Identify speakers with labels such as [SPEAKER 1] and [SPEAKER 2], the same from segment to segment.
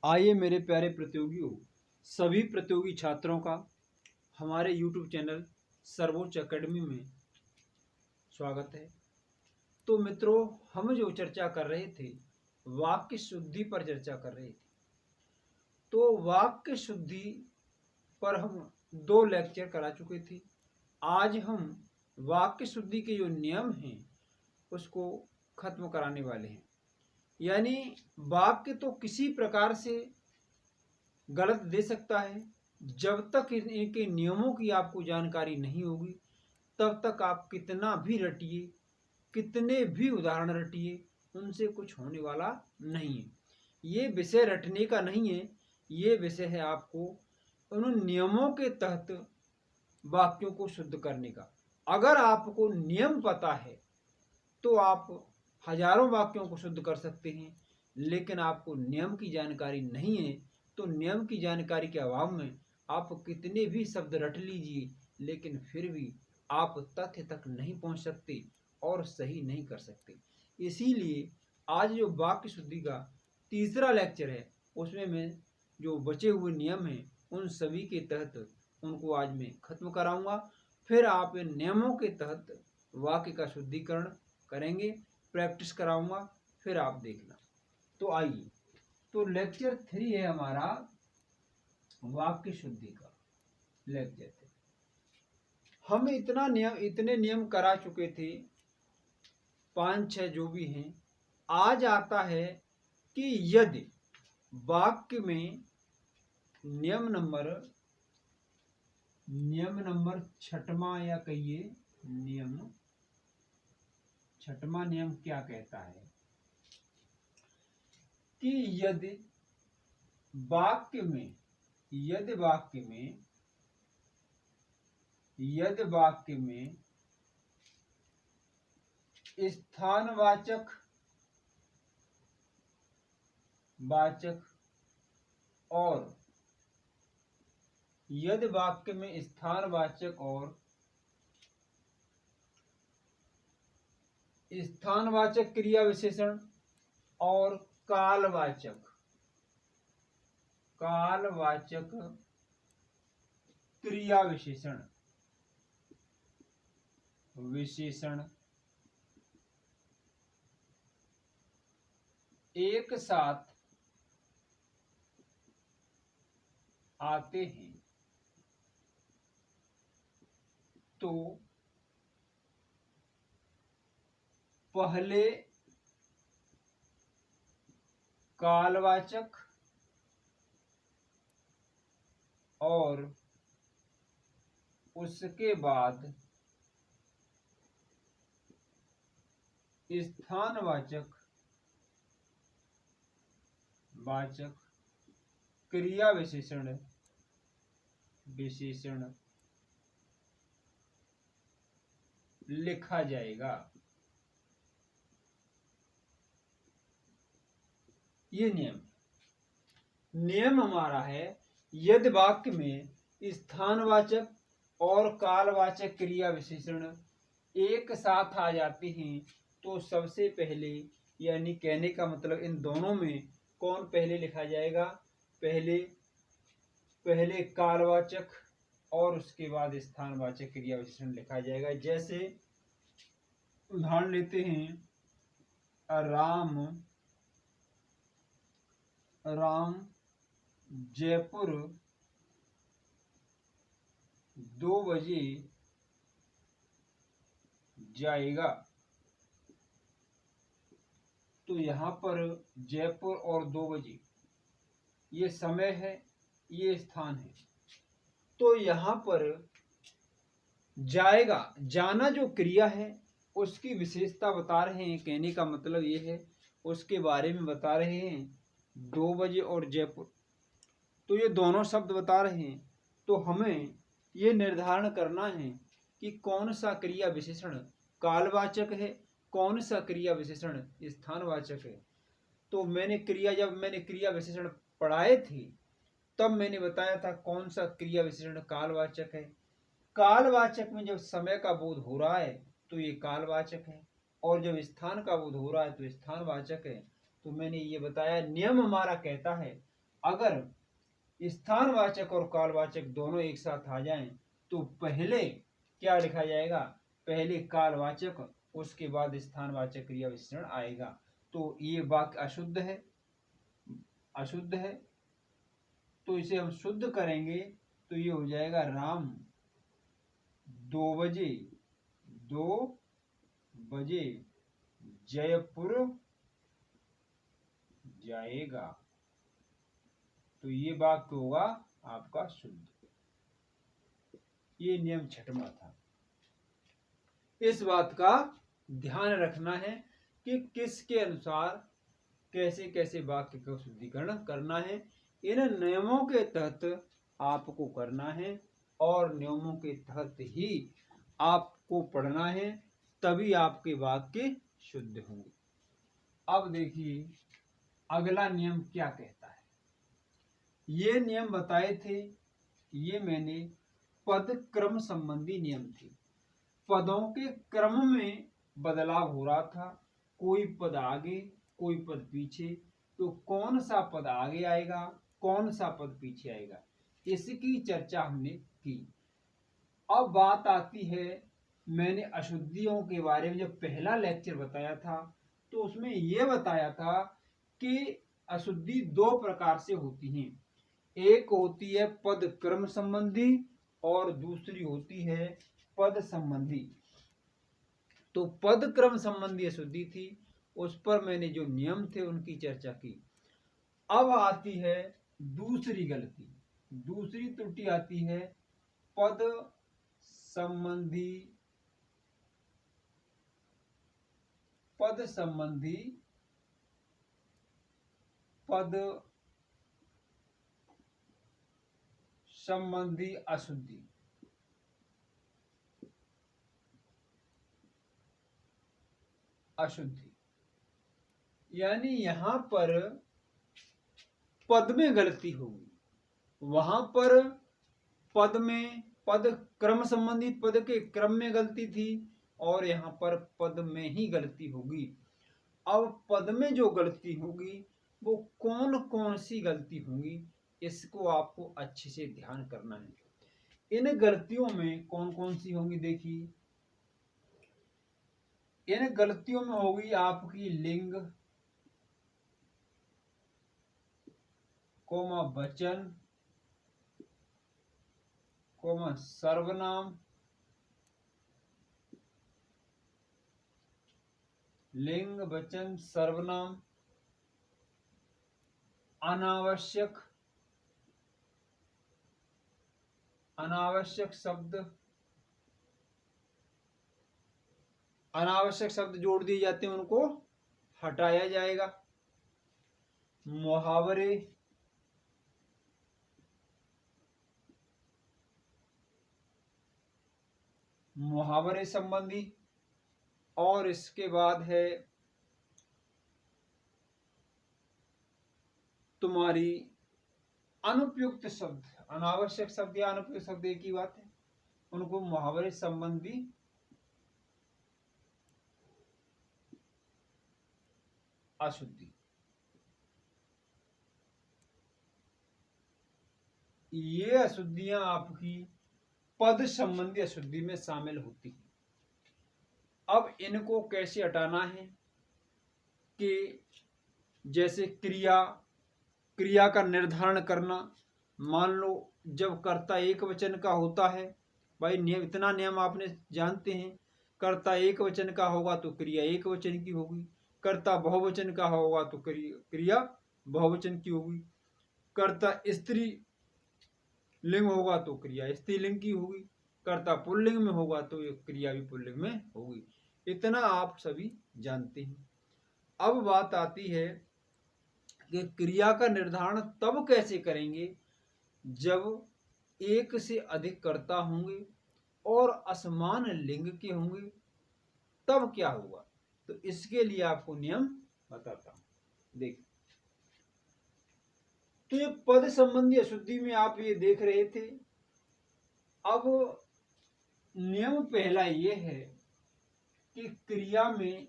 [SPEAKER 1] आइए मेरे प्यारे प्रतियोगियों, सभी प्रतियोगी छात्रों का हमारे YouTube चैनल सर्वोच्च अकेडमी में स्वागत है। तो मित्रों, हम जो चर्चा कर रहे थे वाक्य शुद्धि पर चर्चा कर रहे थे। तो वाक्य शुद्धि पर हम 2 लेक्चर करा चुके थे। आज हम वाक्य शुद्धि के जो नियम हैं उसको खत्म कराने वाले हैं। यानी वाक्य तो किसी प्रकार से गलत दे सकता है, जब तक इनके नियमों की आपको जानकारी नहीं होगी तब तक आप कितना भी रटिए, कितने भी उदाहरण रटिए, उनसे कुछ होने वाला नहीं है। ये विषय रटने का नहीं है, ये विषय है आपको उन नियमों के तहत वाक्यों को शुद्ध करने का। अगर आपको नियम पता है तो आप हजारों वाक्यों को शुद्ध कर सकते हैं, लेकिन आपको नियम की जानकारी नहीं है तो नियम की जानकारी के अभाव में आप कितने भी शब्द रट लीजिए, लेकिन फिर भी आप तथ्य तक नहीं पहुंच सकते और सही नहीं कर सकते। इसीलिए आज जो वाक्य शुद्धि का तीसरा लेक्चर है उसमें मैं जो बचे हुए नियम हैं उन सभी के तहत उनको आज मैं खत्म कराऊंगा। फिर आप इन नियमों के तहत वाक्य का शुद्धिकरण करेंगे, प्रैक्टिस कराऊंगा, फिर आप देखना। तो आइए, तो लेक्चर 3 है हमारा वाक्य शुद्धि का लेक्चर 3। हम इतने नियम करा चुके थे, 5-6 जो भी हैं। आज आता है कि यदि वाक्य में नियम नंबर 6वां, या कहिए छठवां नियम क्या कहता है कि यदि वाक्य में स्थानवाचक और स्थानवाचक क्रिया विशेषण और कालवाचक क्रिया विशेषण एक साथ आते हैं तो पहले कालवाचक और उसके बाद स्थानवाचक क्रिया विशेषण लिखा जाएगा। ये नियम हमारा है, यदि वाक्य में स्थानवाचक और कालवाचक क्रिया विशेषण एक साथ आ जाते हैं तो सबसे पहले, यानी कहने का मतलब इन दोनों में कौन पहले लिखा जाएगा? पहले कालवाचक और उसके बाद स्थानवाचक क्रिया विशेषण लिखा जाएगा। जैसे उदाहरण लेते हैं, राम जयपुर 2 बजे जाएगा। तो यहाँ पर जयपुर और 2 बजे ये समय है, ये स्थान है। तो यहाँ पर जाएगा, जाना जो क्रिया है उसकी विशेषता बता रहे हैं। कहने का मतलब ये है, उसके बारे में बता रहे हैं। 2 बजे और जयपुर, तो ये दोनों शब्द बता रहे हैं। तो हमें ये निर्धारण करना है कि कौन सा क्रिया विशेषण कालवाचक है, कौन सा क्रिया विशेषण स्थानवाचक है। तो जब मैंने क्रिया विशेषण पढ़ाए थे तब मैंने बताया था कौन सा क्रिया विशेषण कालवाचक है। कालवाचक में जब समय का बोध हो रहा है तो ये कालवाचक है, और जब स्थान का बोध हो रहा है तो स्थानवाचक है। तो मैंने ये बताया, नियम हमारा कहता है अगर स्थानवाचक और कालवाचक दोनों एक साथ आ जाएं तो पहले क्या लिखा जाएगा? पहले कालवाचक, उसके बाद स्थानवाचक क्रिया विशेषण आएगा। तो ये वाक्य अशुद्ध है, अशुद्ध है, तो इसे हम शुद्ध करेंगे तो ये हो जाएगा राम 2 बजे, 2 बजे जयपुर जाएगा। तो ये वाक्य होगा आपका शुद्ध। ये नियम 6वां था। इस बात का ध्यान रखना है कि किसके अनुसार कैसे कैसे वाक्य का शुद्धिकरण करना है। इन नियमों के तहत आपको करना है और नियमों के तहत ही आपको पढ़ना है, तभी आपके वाक्य शुद्ध होंगे। अब देखिए अगला नियम क्या कहता है। ये नियम बताए थे, ये मैंने पद क्रम संबंधी नियम थे। पदों के क्रम में बदलाव हो रहा था, कोई पद आगे कोई पद पीछे, तो कौन सा पद आगे आएगा कौन सा पद पीछे आएगा, इसकी चर्चा हमने की। अब बात आती है, मैंने अशुद्धियों के बारे में जब पहला लेक्चर बताया था तो उसमें यह बताया था कि अशुद्धि 2 प्रकार से होती हैं। एक होती है पद क्रम संबंधी और दूसरी होती है पद संबंधी। तो पद क्रम संबंधी अशुद्धि थी, उस पर मैंने जो नियम थे उनकी चर्चा की। अब आती है दूसरी गलती, दूसरी त्रुटि आती है पद संबंधी, पद संबंधी, पद संबंधी अशुद्धि। अशुद्धि यानी यहां पर पद में गलती होगी, वहां पर पद में पद क्रम संबंधी पद के क्रम में गलती थी और यहां पर पद में ही गलती होगी। अब पद में जो गलती होगी वो कौन कौन सी गलती होगी, इसको आपको अच्छे से ध्यान करना है। इन गलतियों में कौन कौन सी होंगी देखिए, इन गलतियों में होगी आपकी लिंग, कोमा वचन, कोमा सर्वनाम, लिंग वचन सर्वनाम, अनावश्यक, अनावश्यक शब्द, अनावश्यक शब्द जोड़ दिए जाते हैं उनको हटाया जाएगा, मुहावरे, मुहावरे संबंधी, और इसके बाद है तुम्हारी अनुपयुक्त शब्द, अनावश्यक शब्द या अनुपयुक्त शब्द एक ही बात है, उनको मुहावरे संबंधी अशुद्धि। ये अशुद्धियां आपकी पद संबंधी अशुद्धि में शामिल होती है। अब इनको कैसे हटाना है कि जैसे क्रिया, क्रिया का निर्धारण करना, मान लो जब कर्ता एक वचन का होता है, भाई नियम, इतना नियम आपने जानते हैं, कर्ता एक वचन का होगा तो क्रिया एक वचन की होगी, कर्ता बहुवचन का होगा तो क्रिया बहुवचन की होगी, कर्ता स्त्री लिंग होगा तो क्रिया स्त्रीलिंग की होगी, कर्ता पुल्लिंग में होगा तो क्रिया भी पुल्लिंग में होगी। इतना आप सभी जानते हैं। अब बात आती है कि क्रिया का निर्धारण तब कैसे करेंगे जब एक से अधिक कर्ता होंगे और असमान लिंग के होंगे, तब क्या होगा। तो इसके लिए आपको नियम बताता हूं। देखिए, तो ये पद संबंधी अशुद्धि में आप ये देख रहे थे। अब नियम पहला ये है कि क्रिया में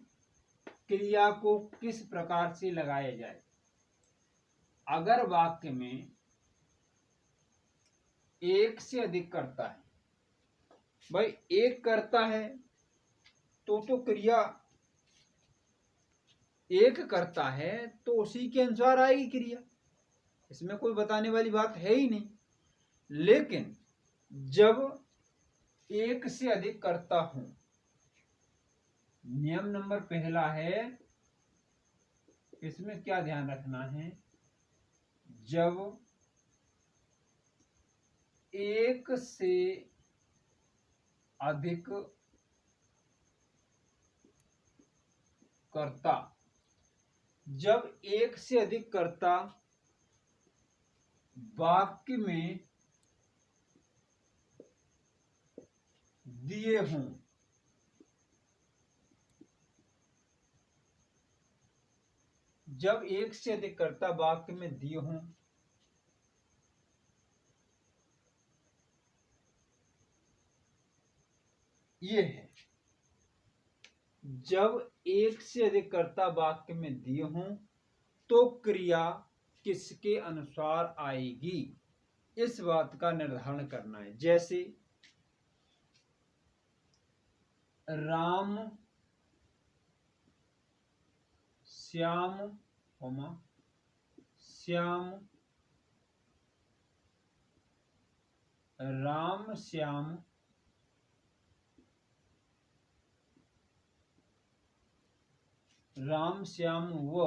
[SPEAKER 1] क्रिया को किस प्रकार से लगाया जाए। अगर वाक्य में एक से अधिक कर्ता है, भाई एक कर्ता है तो क्रिया एक करता है तो उसी के अनुसार आएगी क्रिया, इसमें कोई बताने वाली बात है ही नहीं। लेकिन जब एक से अधिक करता हूं, नियम नंबर पहला है, इसमें क्या ध्यान रखना है, जब एक से अधिक कर्ता, जब एक से अधिक कर्ता वाक्य में दिए हों, जब एक से अधिक कर्ता वाक्य में दिए हों, ये है, जब एक से अधिक कर्ता वाक्य में दिए हों तो क्रिया किसके अनुसार आएगी, इस बात का निर्धारण करना है। जैसे राम श्याम श्याम, राम श्याम राम श्याम व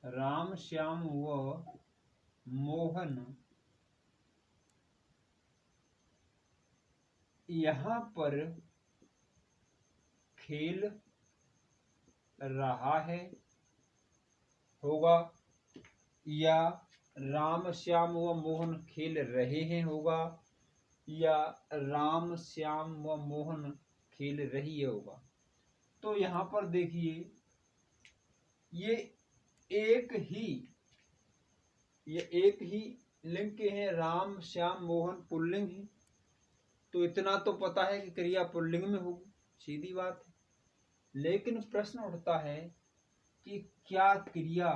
[SPEAKER 1] राम श्याम व मोहन यहाँ पर खेल रहा है, होगा, या राम श्याम व मोहन खेल रहे हैं होगा, या राम श्याम व मोहन खेल रही है होगा। तो यहाँ पर देखिए ये एक ही लिंग के हैं, राम श्याम मोहन पुल्लिंग है, तो इतना तो पता है कि क्रिया पुल्लिंग में होगी, सीधी बात है। लेकिन प्रश्न उठता है कि क्या क्रिया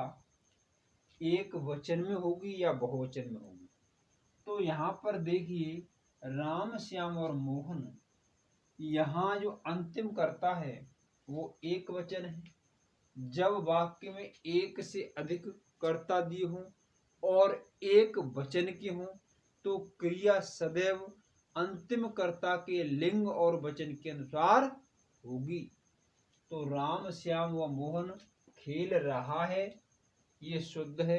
[SPEAKER 1] एक वचन में होगी या बहुवचन में होगी। तो यहाँ पर देखिए राम श्याम और मोहन, यहाँ जो अंतिम कर्ता है वो एक वचन है। जब वाक्य में एक से अधिक कर्ता दिए हों और एक वचन के हों तो क्रिया सदैव अंतिम कर्ता के लिंग और वचन के अनुसार होगी। तो राम श्याम व मोहन खेल रहा है, ये शुद्ध है,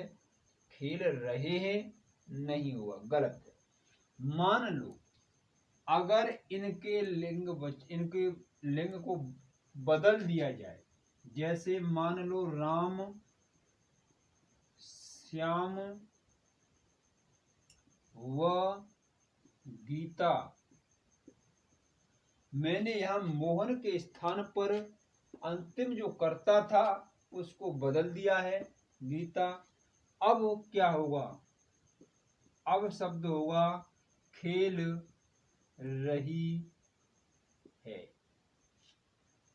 [SPEAKER 1] खेल रहे हैं नहीं हुआ, गलत है। मान लो अगर इनके लिंग को बदल दिया जाए, जैसे मान लो राम श्याम व गीता, मैंने यहां मोहन के स्थान पर अंतिम जो कर्ता था उसको बदल दिया है गीता। अब क्या होगा, अब शब्द होगा खेल रही है।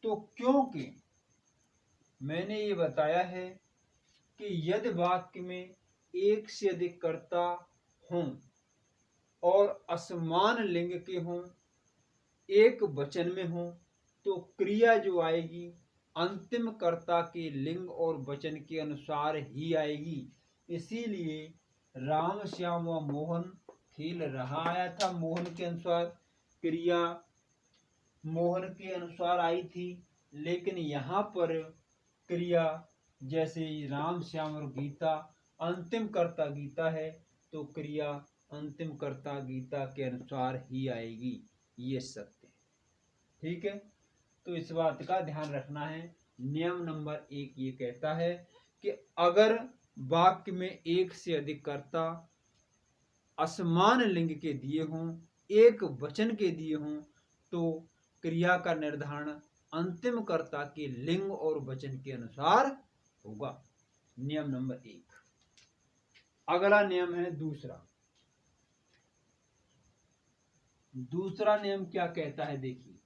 [SPEAKER 1] तो क्योंकि मैंने ये बताया है कि यदि वाक्य में एक से अधिक कर्ता हों और असमान लिंग के हों, एक वचन में हों, तो क्रिया जो आएगी अंतिम कर्ता के लिंग और वचन के अनुसार ही आएगी। इसीलिए राम श्याम व मोहन खेल रहा आया था, मोहन के अनुसार क्रिया मोहन के अनुसार आई थी। लेकिन यहाँ पर क्रिया जैसे राम श्याम और गीता, अंतिम कर्ता गीता है तो क्रिया अंतिम कर्ता गीता के अनुसार ही आएगी, ये सत्य है। ठीक है, तो इस बात का ध्यान रखना है। नियम नंबर 1 ये कहता है कि अगर वाक्य में एक से अधिक कर्ता असमान लिंग के दिए हों, एक वचन के दिए हों, तो क्रिया का निर्धारण अंतिम कर्ता के लिंग और वचन के अनुसार होगा। नियम नंबर 1। अगला नियम है दूसरा। दूसरा नियम क्या कहता है, देखिए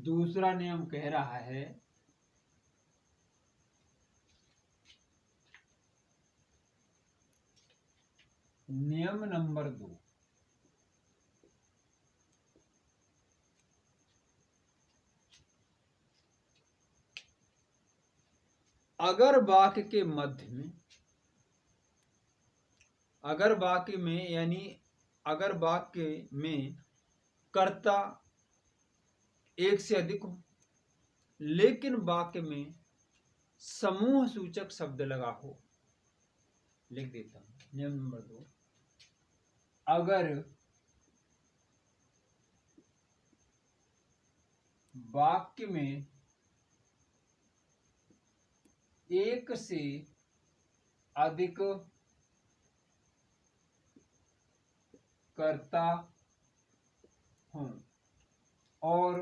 [SPEAKER 1] दूसरा नियम कह रहा है नियम नंबर 2, अगर वाक्य के मध्य में, अगर वाक्य में यानी अगर वाक्य में कर्ता एक से अधिक हो लेकिन वाक्य में समूह सूचक शब्द लगा हो, लिख देता हूं नियम नंबर 2, अगर वाक्य में एक से अधिक कर्ता हों और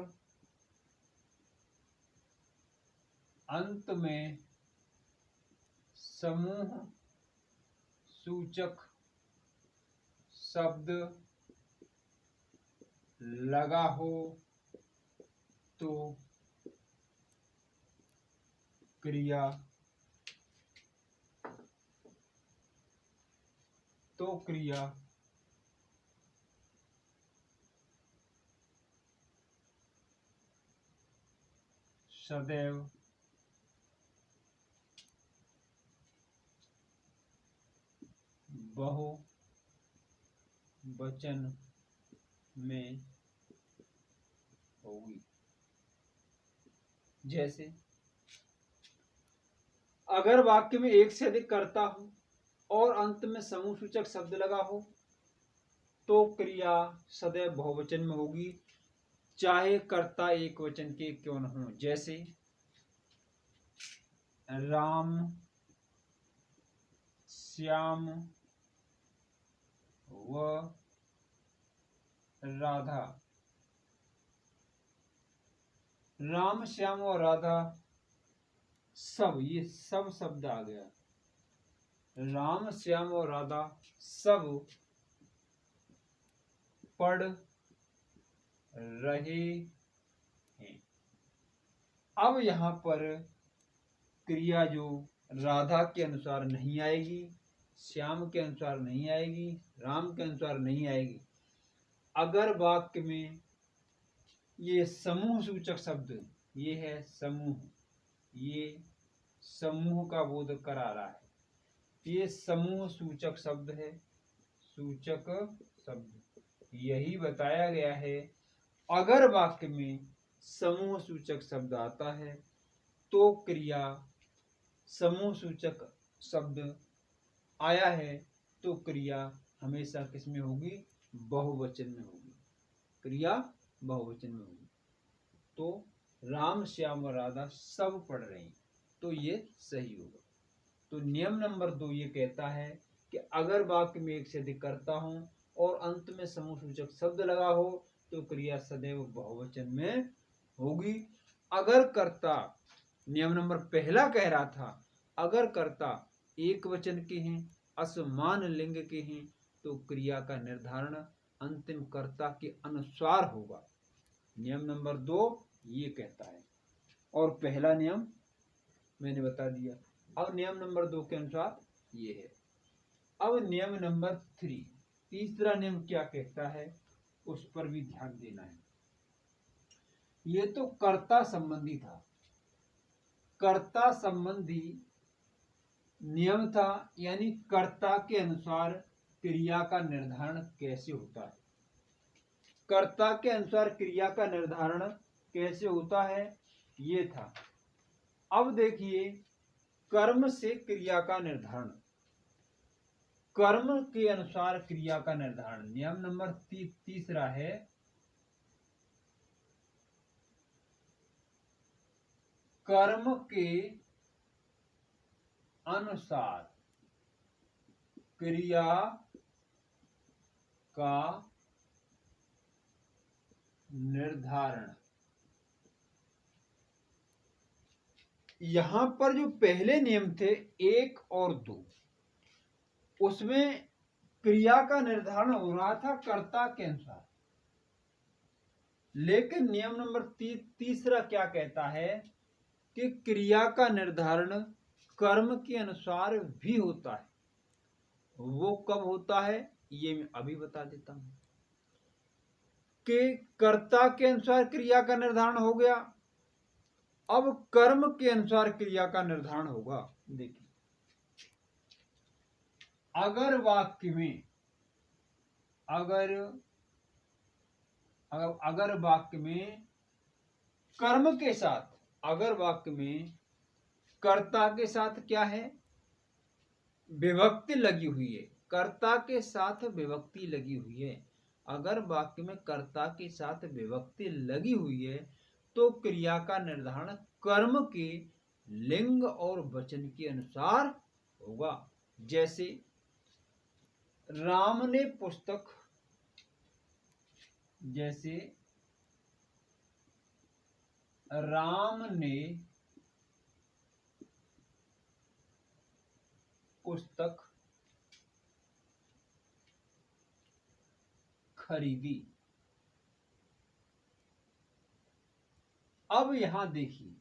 [SPEAKER 1] अंत में समूह सूचक शब्द लगा हो तो क्रिया सदैव बहुवचन में होगी। जैसे अगर वाक्य में एक से अधिक कर्ता हो और अंत में समूह सूचक शब्द लगा हो तो क्रिया सदैव बहुवचन में होगी, चाहे कर्ता एक वचन के क्यों न हो। जैसे राम, श्याम व राधा। राम, श्याम और राधा सब, ये सब शब्द आ गया। राम, श्याम और राधा सब पढ़ रहे हैं। अब यहां पर क्रिया जो राधा के अनुसार नहीं आएगी, श्याम के अनुसार नहीं आएगी, राम के अनुसार नहीं आएगी। अगर वाक्य में ये समूह सूचक शब्द, ये है समूह, ये समूह का बोध करा रहा है, ये समूह सूचक शब्द है, सूचक शब्द यही बताया गया है। अगर वाक्य में समूह सूचक शब्द आता है तो क्रिया समूह सूचक शब्द आया है तो क्रिया हमेशा किस में होगी? बहुवचन में होगी। क्रिया बहुवचन में होगी। तो राम, श्याम और राधा सब पढ़ रहे हैं, तो ये सही होगा। तो नियम नंबर 2 ये कहता है कि अगर वाक्य में एक से अधिक कर्ता हो और अंत में समूह सूचक शब्द लगा हो तो क्रिया सदैव बहुवचन में होगी। अगर कर्ता, नियम नंबर पहला कह रहा था, अगर कर्ता एक वचन के हैं, असमान लिंग के हैं तो क्रिया का निर्धारण अंतिम कर्ता के अनुसार होगा। नियम नंबर 2 ये कहता है और पहला नियम मैंने बता दिया। अब नियम नंबर 2 के अनुसार ये है। अब नियम नंबर 3, तीसरा नियम क्या कहता है उस पर भी ध्यान देना है। ये तो कर्ता संबंधी था, कर्ता संबंधी नियम था, यानी कर्ता के अनुसार क्रिया का निर्धारण कैसे होता है। कर्ता के अनुसार क्रिया का निर्धारण कैसे होता है ये था। अब देखिए कर्म से क्रिया का निर्धारण, कर्म के अनुसार क्रिया का निर्धारण। नियम नंबर तीसरा है कर्म के अनुसार क्रिया का निर्धारण। यहां पर जो पहले नियम थे 1 और 2, उसमें क्रिया का निर्धारण हो रहा था कर्ता के अनुसार, लेकिन नियम नंबर तीसरा क्या कहता है कि क्रिया का निर्धारण कर्म के अनुसार भी होता है। वो कब होता है ये मैं अभी बता देता हूं कि कर्ता के अनुसार क्रिया का निर्धारण हो गया, अब कर्म के अनुसार क्रिया का निर्धारण होगा। देखिए, अगर वाक्य में अगर वाक्य में कर्म के साथ, अगर वाक्य में कर्ता के साथ क्या है, विभक्ति लगी हुई है, कर्ता के साथ विभक्ति लगी हुई है, अगर वाक्य में कर्ता के साथ विभक्ति लगी हुई है तो क्रिया का निर्धारण कर्म के लिंग और वचन के अनुसार होगा। जैसे राम ने पुस्तक, जैसे राम ने पुस्तक खरीदी। अब यहां देखिए,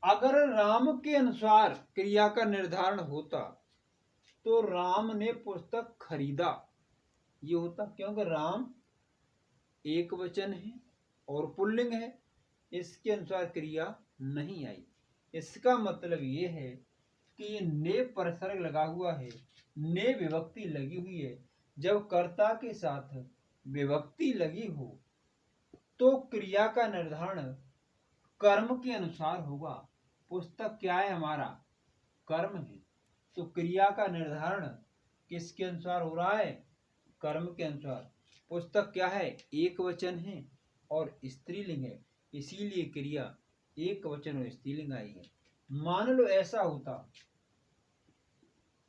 [SPEAKER 1] अगर राम के अनुसार क्रिया का निर्धारण होता तो राम ने पुस्तक खरीदा ये होता, क्योंकि राम एक वचन है और पुल्लिंग है, इसके अनुसार क्रिया नहीं आई। इसका मतलब ये है कि ये ने परसर्ग लगा हुआ है, ने विभक्ति लगी हुई है। जब कर्ता के साथ विभक्ति लगी हो तो क्रिया का निर्धारण कर्म के अनुसार होगा। पुस्तक क्या है, हमारा कर्म है, तो क्रिया का निर्धारण किसके अनुसार हो रहा है, कर्म के अनुसार। पुस्तक क्या है, एक वचन है और स्त्रीलिंग है, इसीलिए क्रिया एक वचन और स्त्रीलिंग आई है। मान लो ऐसा होता,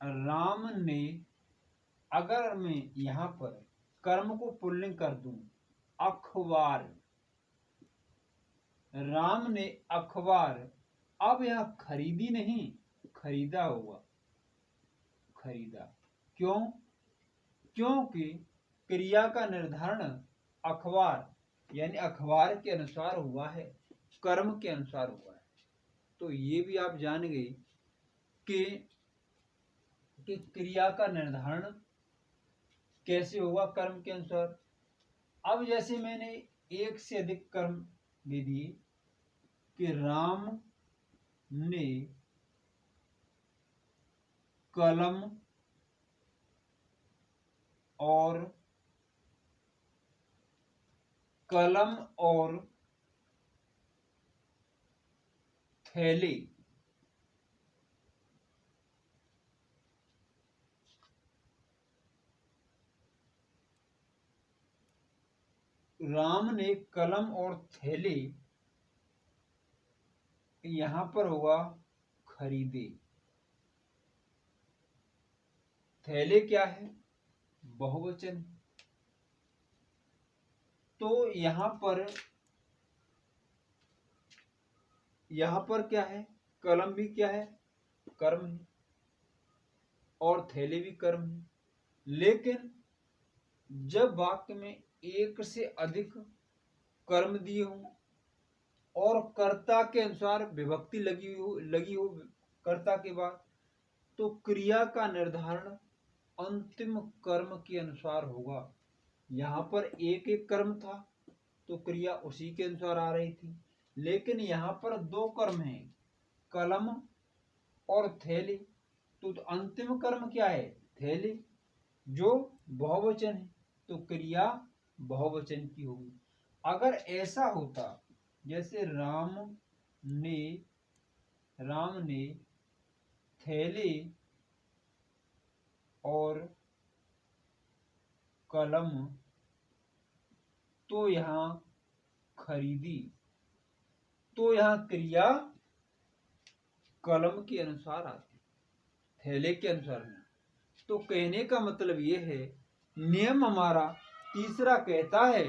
[SPEAKER 1] राम ने, अगर मैं यहां पर कर्म को पुल्लिंग कर दूं, अखबार, राम ने अखबार, अब यहां खरीदी नहीं खरीदा होगा, खरीदा। क्यों? क्योंकि क्रिया का निर्धारण अखबार यानी अखबार के अनुसार हुआ है, कर्म के अनुसार हुआ है। तो ये भी आप जान गए कि क्रिया का निर्धारण कैसे होगा, कर्म के अनुसार। अब जैसे मैंने एक से अधिक कर्म दे दिए कि राम ने कलम और थैले, राम ने कलम और थैले, यहां पर होगा खरीदे। थैले क्या है, बहुवचन। तो यहां पर क्या है, कलम भी क्या है, कर्म है, और थैले भी कर्म है। लेकिन जब वाक्य में एक से अधिक कर्म दिए हों और कर्ता के अनुसार विभक्ति लगी हो कर्ता के बाद, तो क्रिया का निर्धारण अंतिम कर्म के अनुसार होगा। यहां पर एक एक कर्म था तो क्रिया उसी के अनुसार आ रही थी, लेकिन यहां पर दो कर्म हैं, कलम और थैले, तो अंतिम कर्म क्या है, थैले, जो बहुवचन है, तो क्रिया बहुवचन की होगी। अगर ऐसा होता, जैसे राम ने थैले और कलम, तो यहां खरीदी, तो यहां क्रिया कलम के अनुसार आती, थैले के अनुसार नहीं। तो कहने का मतलब यह है, नियम हमारा तीसरा कहता है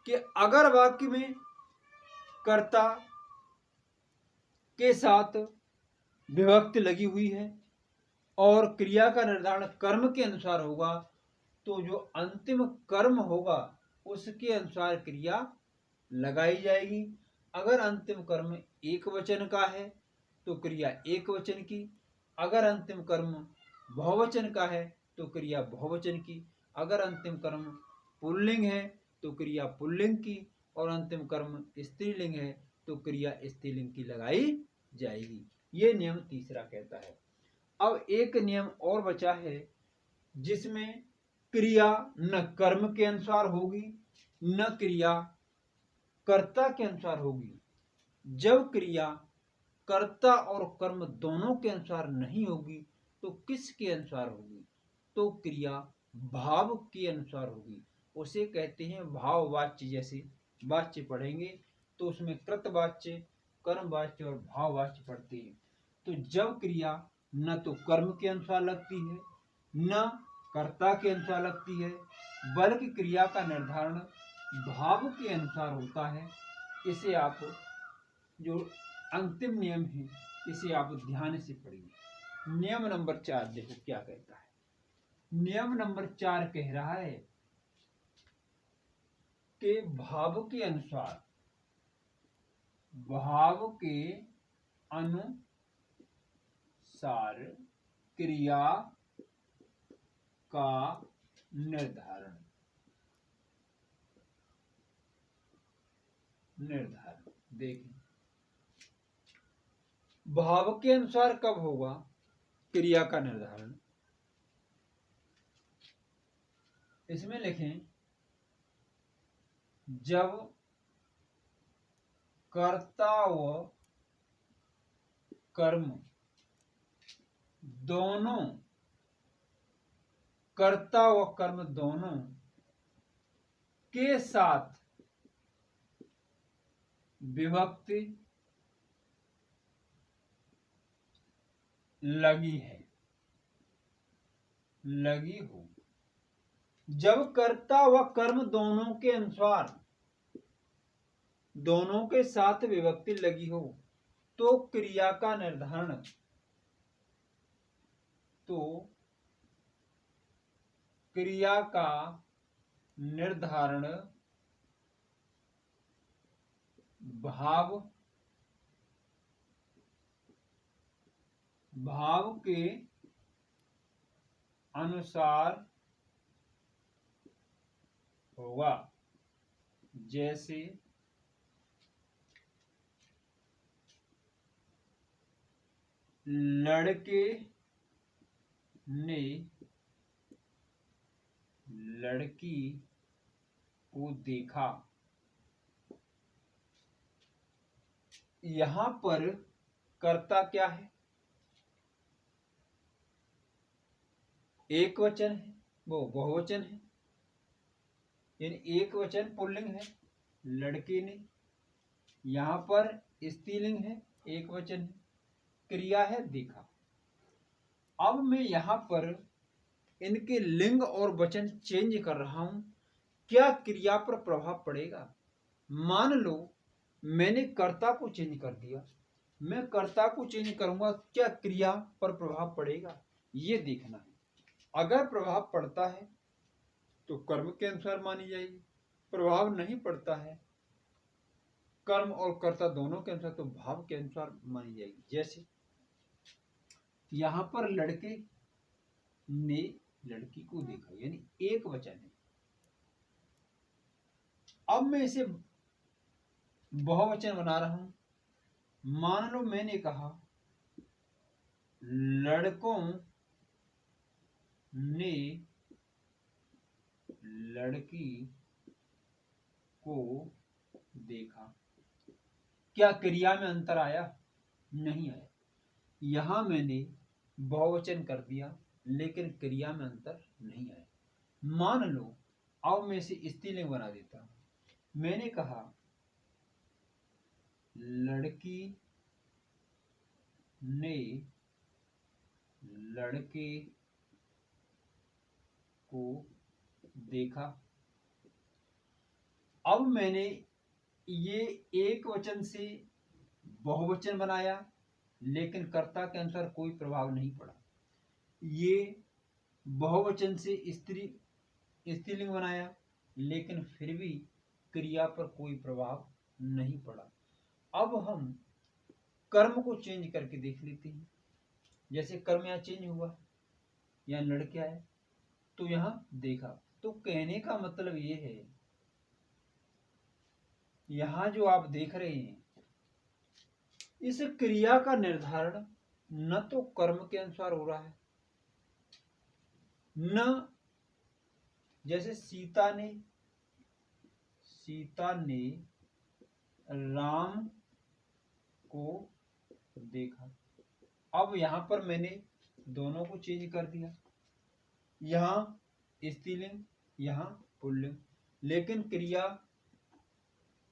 [SPEAKER 1] कि अगर वाक्य में कर्ता के साथ विभक्ति लगी हुई है और क्रिया का निर्धारण कर्म के अनुसार होगा, तो जो अंतिम कर्म होगा उसके अनुसार क्रिया लगाई जाएगी। अगर अंतिम कर्म एक वचन का है तो क्रिया एक वचन की, अगर अंतिम कर्म बहुवचन का है तो क्रिया बहुवचन की, अगर अंतिम कर्म पुल्लिंग है तो क्रिया पुल्लिंग की, और अंतिम कर्म स्त्रीलिंग है तो क्रिया स्त्रीलिंग की लगाई जाएगी। ये नियम तीसरा कहता है। अब एक नियम और बचा है जिसमें क्रिया न कर्म के अनुसार होगी न क्रिया कर्ता के अनुसार होगी। जब क्रिया कर्ता और कर्म दोनों के अनुसार नहीं होगी तो किसके अनुसार होगी? तो क्रिया भाव के अनुसार होगी। उसे कहते हैं भाववाच्य। जैसे वाच्य पढ़ेंगे तो उसमें कृतवाच्य, कर्मवाच्य और भाववाच्य पढ़ते हैं। तो जब क्रिया न तो कर्म के अनुसार लगती है न कर्ता के अनुसार लगती है, बल्कि क्रिया का निर्धारण भाव के अनुसार होता है, इसे आप जो अंतिम नियम है इसे आप ध्यान से पढ़िए। नियम नंबर 4 देखो क्या कहता है। नियम नंबर 4 कह रहा है कि भाव के अनुसार क्रिया का निर्धारण देखें, भाव के अनुसार कब होगा क्रिया का निर्धारण? इसमें लिखें जब कर्ता व कर्म दोनों के साथ विभक्ति लगी हो। जब कर्ता व कर्म दोनों के अनुसार दोनों के साथ विभक्ति लगी हो तो क्रिया का निर्धारण भाव के अनुसार होगा। जैसे लड़के ने लड़की को देखा। यहां पर कर्ता क्या है? एक वचन है, वो बहुवचन है, यानी एक वचन पुल्लिंग है लड़के ने। यहां पर स्त्रीलिंग है, एक वचन है, क्रिया है देखा। अब मैं यहां पर इनके लिंग और वचन चेंज कर रहा हूं, क्या क्रिया पर प्रभाव पड़ेगा? मान लो मैंने कर्ता को चेंज कर दिया, मैं कर्ता को चेंज करूंगा, क्या क्रिया पर प्रभाव पड़ेगा? ये देखना है। अगर प्रभाव पड़ता है तो कर्म के अनुसार मानी जाएगी, प्रभाव नहीं पड़ता है कर्म और कर्ता दोनों के अनुसार तो भाव के अनुसार मानी जाएगी। जैसे यहां पर लड़के ने लड़की को देखा, यानी एक वचन है। अब मैं इसे बहुवचन बना रहा हूं। मान लो मैंने कहा लड़कों ने लड़की को देखा। क्या क्रिया में अंतर आया? नहीं आया। यहां मैंने बहुवचन कर दिया लेकिन क्रिया में अंतर नहीं आया। मान लो अब मैं इसे स्त्रीलिंग बना देता हूं। मैंने कहा लड़की ने लड़के को देखा। अब मैंने ये एक वचन से बहुवचन बनाया लेकिन कर्ता के अनुसार कोई प्रभाव नहीं पड़ा। ये बहुवचन से स्त्रीलिंग बनाया लेकिन फिर भी क्रिया पर कोई प्रभाव नहीं पड़ा। अब हम कर्म को चेंज करके देख लेते हैं। जैसे कर्म यहाँ चेंज हुआ, यहाँ लड़के आए तो यहाँ देखा। तो कहने का मतलब ये है, यहाँ जो आप देख रहे हैं इस क्रिया का निर्धारण न तो कर्म के अनुसार हो रहा है, न जैसे सीता ने राम को देखा। अब यहां पर मैंने दोनों को चेंज कर दिया, यहां स्त्रीलिंग यहां पुल्लिंग, लेकिन क्रिया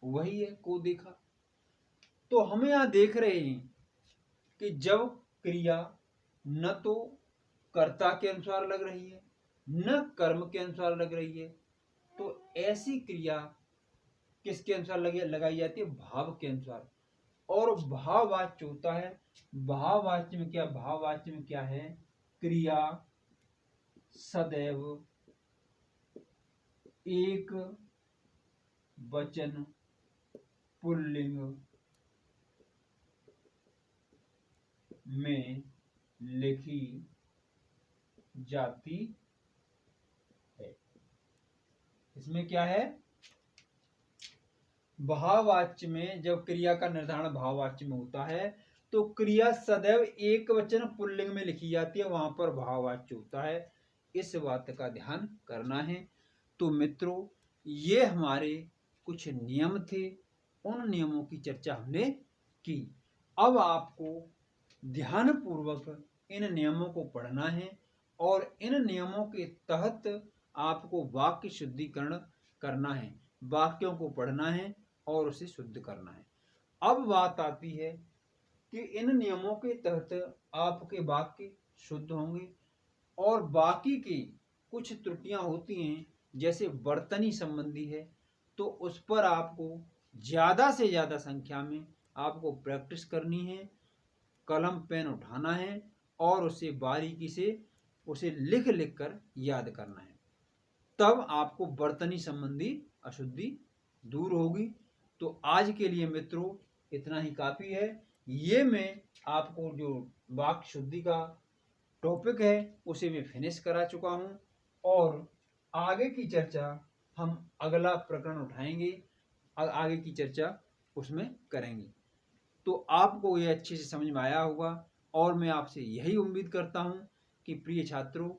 [SPEAKER 1] वही है, को देखा। तो हम यहां देख रहे हैं कि जब क्रिया न तो कर्ता के अनुसार लग रही है न कर्म के अनुसार लग रही है, तो ऐसी क्रिया किसके अनुसार लगाई जाती है? भाव के अनुसार। और भाववाच्य होता है, भाववाच्य में क्या है? क्रिया सदैव एक वचन पुल्लिंग में लिखी जाती है। इसमें क्या है? भाववाच्य में जब क्रिया का निर्धारण भाववाच्य में होता है तो क्रिया सदैव एक वचन पुल्लिंग में लिखी जाती है, वहां पर भाववाच्य होता है। इस बात का ध्यान करना है। तो मित्रों, ये हमारे कुछ नियम थे, उन नियमों की चर्चा हमने की। अब आपको ध्यान पूर्वक इन नियमों को पढ़ना है और इन नियमों के तहत आपको वाक्य शुद्धिकरण करना है, वाक्यों को पढ़ना है और उसे शुद्ध करना है। अब बात आती है कि इन नियमों के तहत आपके वाक्य शुद्ध होंगे और बाकी की कुछ त्रुटियां होती हैं, जैसे वर्तनी संबंधी है, तो उस पर आपको ज़्यादा से ज़्यादा संख्या में आपको प्रैक्टिस करनी है, कलम पेन उठाना है और उसे बारीकी से उसे लिख लिख कर याद करना है। तब आपको वर्तनी संबंधी अशुद्धि दूर होगी। तो आज के लिए मित्रों इतना ही काफ़ी है। ये मैं आपको जो वाक्य शुद्धि का टॉपिक है उसे मैं फिनिश करा चुका हूँ और आगे की चर्चा हम अगला प्रकरण उठाएंगे, आगे की चर्चा उसमें करेंगे। तो आपको ये अच्छे से समझ में आया होगा और मैं आपसे यही उम्मीद करता हूँ कि प्रिय छात्रों,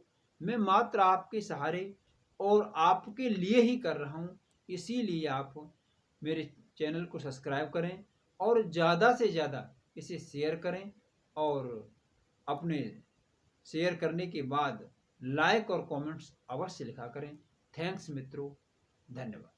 [SPEAKER 1] मैं मात्र आपके सहारे और आपके लिए ही कर रहा हूँ, इसीलिए आप मेरे चैनल को सब्सक्राइब करें और ज़्यादा से ज़्यादा इसे शेयर करें और अपने शेयर करने के बाद लाइक और कमेंट्स अवश्य लिखा करें। थैंक्स मित्रों, धन्यवाद।